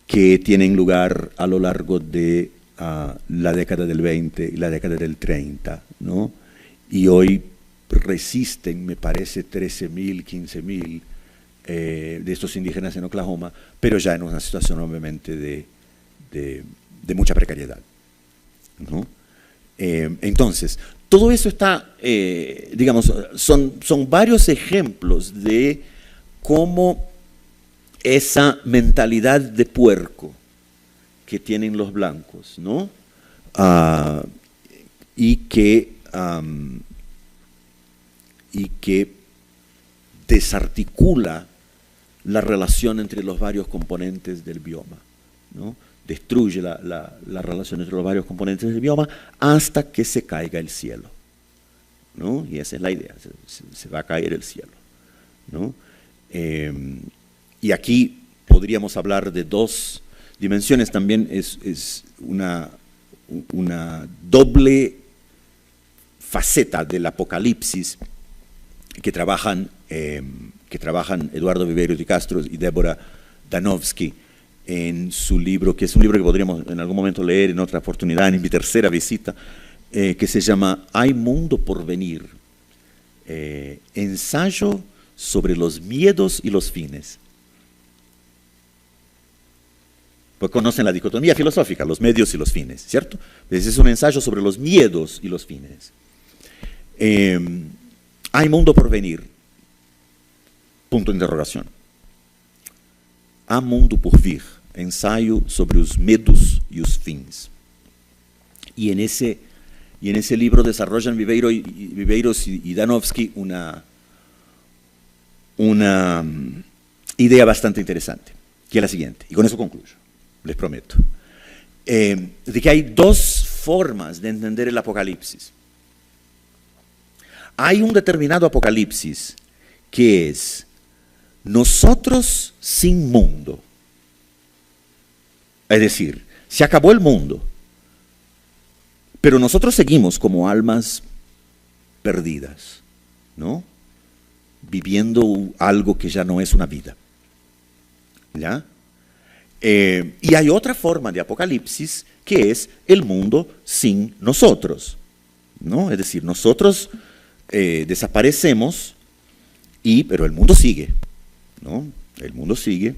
Que tienen lugar a lo largo de la década del 20 y la década del 30, ¿no? Y hoy resisten, me parece, 13,000, 15,000 de estos indígenas en Oklahoma, pero ya en una situación obviamente de mucha precariedad, ¿no? Entonces, todo eso está, digamos, son varios ejemplos de cómo esa mentalidad de puerco que tienen los blancos, ¿no? Y que desarticula la relación entre los varios componentes del bioma, ¿no? Destruye la relación entre los varios componentes del bioma hasta que se caiga el cielo, ¿no? Y esa es la idea, se va a caer el cielo, ¿no? Y aquí podríamos hablar de dos dimensiones, también es una doble faceta del apocalipsis que trabajan Eduardo Viveiro de Castro y Débora Danowski en su libro, que es un libro que podríamos en algún momento leer en otra oportunidad, en mi tercera visita, que se llama Hay mundo por venir, ensayo sobre los miedos y los fines. Pues conocen la dicotomía filosófica, los medios y los fines, ¿cierto? Ese es un ensayo sobre los miedos y los fines. Hay mundo por venir, punto de interrogación. Há mundo por vir, ensayo sobre os medos e os fins. Y en ese libro desarrollan Viveiros y Danowski una idea bastante interesante, que es la siguiente, y con eso concluyo, les prometo. de que hay dos formas de entender el Apocalipsis. Hay un determinado Apocalipsis que es nosotros sin mundo. Es decir, se acabó el mundo, pero nosotros seguimos como almas perdidas, ¿no? Viviendo algo que ya no es una vida, ¿ya? Y hay otra forma de Apocalipsis que es el mundo sin nosotros, ¿no? Es decir, nosotros desaparecemos, pero el mundo sigue, ¿no? El mundo sigue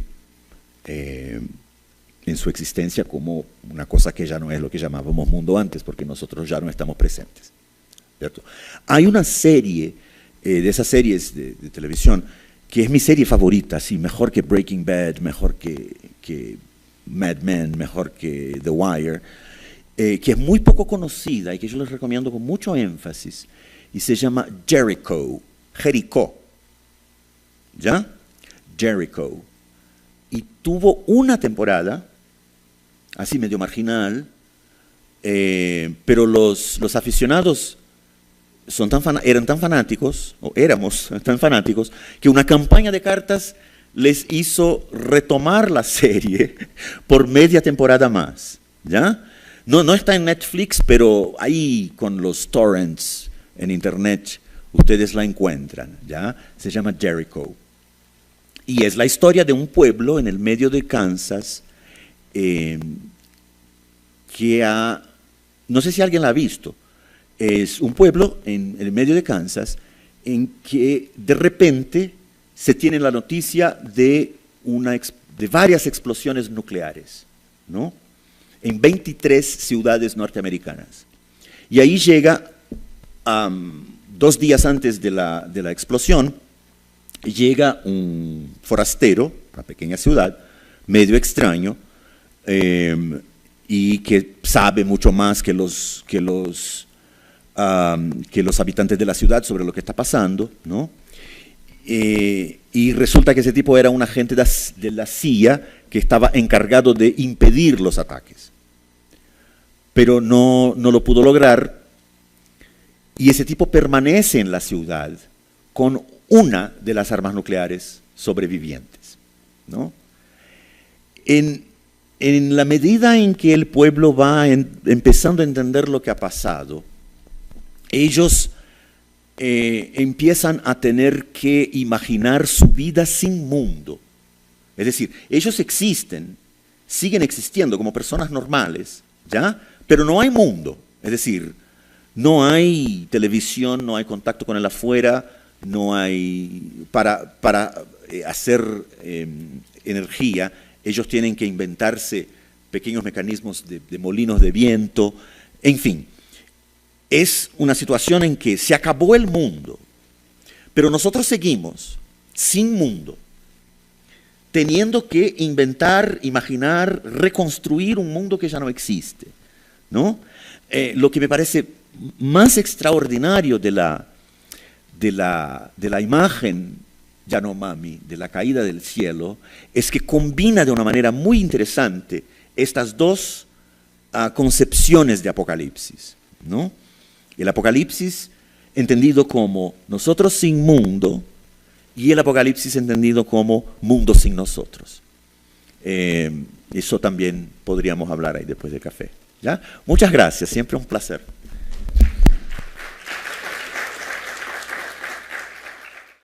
en su existencia como una cosa que ya no es lo que llamábamos mundo antes, porque nosotros ya no estamos presentes, ¿cierto? Hay una serie, de esas series de televisión, que es mi serie favorita, sí, mejor que Breaking Bad, mejor que Mad Men, mejor que The Wire, que es muy poco conocida y que yo les recomiendo con mucho énfasis, y se llama Jericho, Jericó, ¿ya? Jericho. Y tuvo una temporada, así medio marginal, pero los aficionados eran tan fanáticos, o éramos tan fanáticos, que una campaña de cartas les hizo retomar la serie por media temporada más, ¿ya? No está en Netflix, pero ahí con los torrents en internet ustedes la encuentran, ¿ya? Se llama Jericho. Y es la historia de un pueblo en el medio de Kansas no sé si alguien la ha visto, es un pueblo en el medio de Kansas en que de repente se tiene la noticia de varias explosiones nucleares, ¿no? En 23 ciudades norteamericanas. Y ahí llega, 2 días antes de la explosión, llega un forastero, una pequeña ciudad, medio extraño, y que sabe mucho más que los habitantes de la ciudad sobre lo que está pasando, ¿no? Y resulta que ese tipo era un agente de la CIA que estaba encargado de impedir los ataques. Pero no lo pudo lograr, y ese tipo permanece en la ciudad con una de las armas nucleares sobrevivientes, ¿no? En la medida en que el pueblo va empezando a entender lo que ha pasado, ellos empiezan a tener que imaginar su vida sin mundo. Es decir, ellos existen, siguen existiendo como personas normales, ¿ya? Pero no hay mundo. Es decir, no hay televisión, no hay contacto con el afuera, no hay... Para hacer energía, ellos tienen que inventarse pequeños mecanismos de molinos de viento, en fin. Es una situación en que se acabó el mundo, pero nosotros seguimos sin mundo, teniendo que inventar, imaginar, reconstruir un mundo que ya no existe, ¿no? Lo que me parece más extraordinario de la imagen Yanomami, de la caída del cielo, es que combina de una manera muy interesante estas dos concepciones de Apocalipsis, ¿no? El Apocalipsis entendido como nosotros sin mundo y el Apocalipsis entendido como mundo sin nosotros. Eso también podríamos hablar ahí después del café, ¿ya? Muchas gracias, siempre un placer.